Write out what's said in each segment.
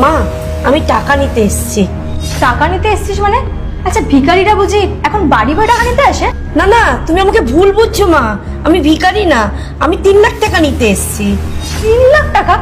মা, আমি টাকা নিতে এসেছি। টাকা নিতে এসেছিস মানে? আচ্ছা, ভিখারিরা বুঝি এখন বাড়ি বাড়ি টাকা নিতে আসে? না না, তুমি আমাকে ভুল বুঝছো মা, আমি ভিখারি না, আমি 3 লাখ টাকা নিতে এসেছি। 3 লাখ টাকা?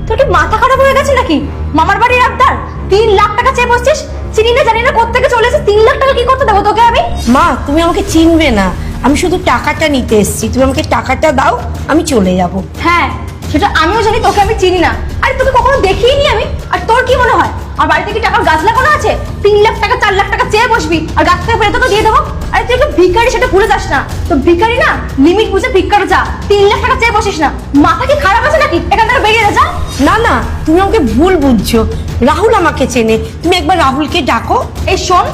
তোর কি মাথা খারাপ হয়ে গেছে নাকি? মামার বাড়ির আবদার 3 লাখ টাকা চেয়ে বসছিস? চিনি না জানি না কোত্থেকে চলে এসে 3 লাখ টাকা কি করতে দেবো তোকে আমি? মা, তুমি আমাকে চিনবে না, আমি শুধু টাকাটা নিতে এসেছি। তুমি আমাকে টাকাটা দাও, আমি চলে যাব। হ্যাঁ, সেটা আমিও জানি, তোকে আমি চিনি না। আরে তোকে কখনো দেখিনি আমি। আর তোর কি মনে হয় আর বাড়িতে কি টাকার গাছ লাগানো আছে? 3 লাখ টাকা 4 লাখ টাকা চেয়ে বসবি আর গাছ থেকে পেরে তোকে দিয়ে দেবো? আরে তুই একটা ভিখারি, সেটা ভুলে যাস না। তো ভিখারি না, লিমিট বুঝে ভিক্ষাটা যা। 3 লাখ টাকা চেয়ে বসিস না। মাথা কি খারাপ আছে নাকি? এখান থেকে বেরিয়ে যা। না না, তুমি আমাকে ভুল বুঝছো। রাহুল আমাকে চেনে, তুমি একবার রাহুলকে ডাকো। এই শোন,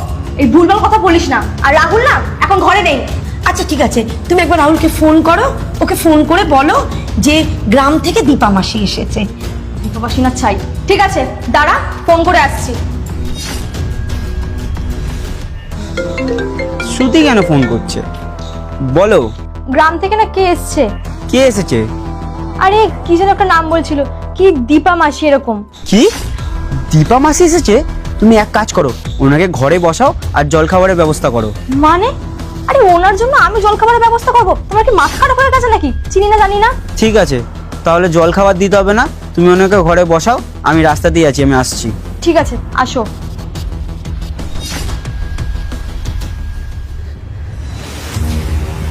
এই ভুলভাল কথা বলিস না। আর রাহুল না এখন ঘরে নেই। আচ্ছা ঠিক আছে, তুমি একবার রাহুলকে ফোন করো, ওকে ফোন করে বলো যে গ্রাম থেকে দীপা মাসি এসেছে। দীপাবাসী না চাই। ঠিক আছে, দাঁড়া, ফোন করে আসছি। শ্রুতি কেন ফোন করছে বলো? গ্রাম থেকে না কে এসছে? কে এসেছে? আরে কি যেন একটা নাম বলছিল, কি দীপা মাসি এরকম। কি দীপা মাসি এসেছে? তুমি এক কাজ করো, ওনাকে ঘরে বসাও আর জলখাবারের ব্যবস্থা করো। মানে? আরে ওনার জন্য আমি জলখাবারের ব্যবস্থা করবো? তোমার কি মাথা খারাপ হয়ে গেছে নাকি? চিনি না জানি না। ঠিক আছে, তাহলে জলখাবার দিতে হবে না, তুমি ওনাকে ঘরে বসাও, আমি রাস্তা দিয়ে আছি, আমি আসছি। ঠিক আছে, আসো।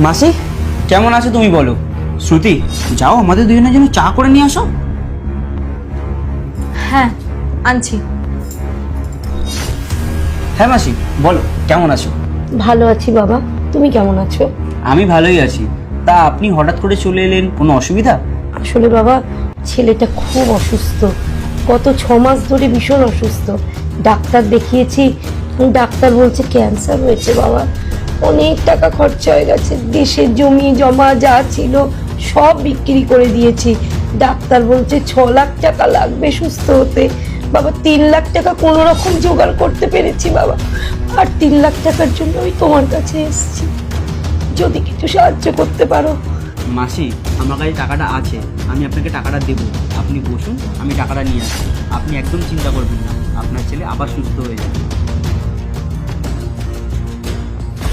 মাসি কেমন আছো তুমি বলো? শ্রুতি, যাও আমাদের দুজনের জন্য চা করে নিয়ে আসো। হ্যাঁ, আনছি। হ্যাঁ মাসি, বলো কেমন আছো? ভালো আছি বাবা, তুমি কেমন আছো? আমি ভালোই আছি। তা আপনি হঠাৎ করে চলে এলেন, কোনো অসুবিধা? আসলে বাবা, ছেলেটা খুব অসুস্থ, গত 6 মাস ধরে ভীষণ অসুস্থ। ডাক্তার দেখিয়েছি, ডাক্তার বলছে ক্যান্সার হয়েছে বাবা। অনেক টাকা খরচা হয়ে গেছে, দেশের জমি জমা যা ছিল সব বিক্রি করে দিয়েছি। ডাক্তার বলছে 6 লাখ টাকা লাগবে সুস্থ হতে। বাবা, 3 লাখ টাকা কোনো রকম জোগাড় করতে পেরেছি বাবা। আর 3 লাখ টাকার জন্য আমি তোমার কাছে এসেছি, যদি কিছু সাহায্য করতে পারো। মাসি, আমার কাছে টাকাটা আছে, আমি আপনাকে টাকাটা দেবো। আপনি বসুন, আমি টাকাটা নিয়ে আসছি। আপনি একদম চিন্তা করবেন না, আপনার ছেলে আবার সুস্থ হয়ে যাবে।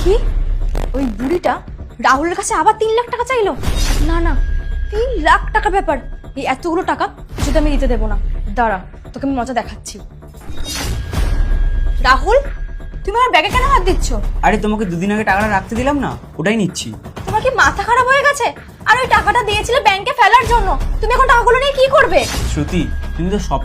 কি? ওই বুড়িটা রাহুলের কাছে আবার 3 লাখ টাকা চাইলো? না না, 3 লাখ টাকা ব্যাপার, এই এতগুলো টাকা যদি আমি দিতে দেবো না। দাঁড়া, তোকে আমি মজা দেখাচ্ছি। রাহুল, তুমি আমার ব্যাগে কেন হাত দিচ্ছ? আরে তোমাকে দুদিন আগে টাকাটা রাখতে দিলাম না, ওটাই নিচ্ছি। তোমার কি মাথা খারাপ হয়ে গেছে? আর ওই টাকাটা দিয়েছিলে ব্যাংকে ফেলার জন্য, তুমি এখন টাকাগুলো নিয়ে কি করবে? শ্রুতি, তুমি তো সব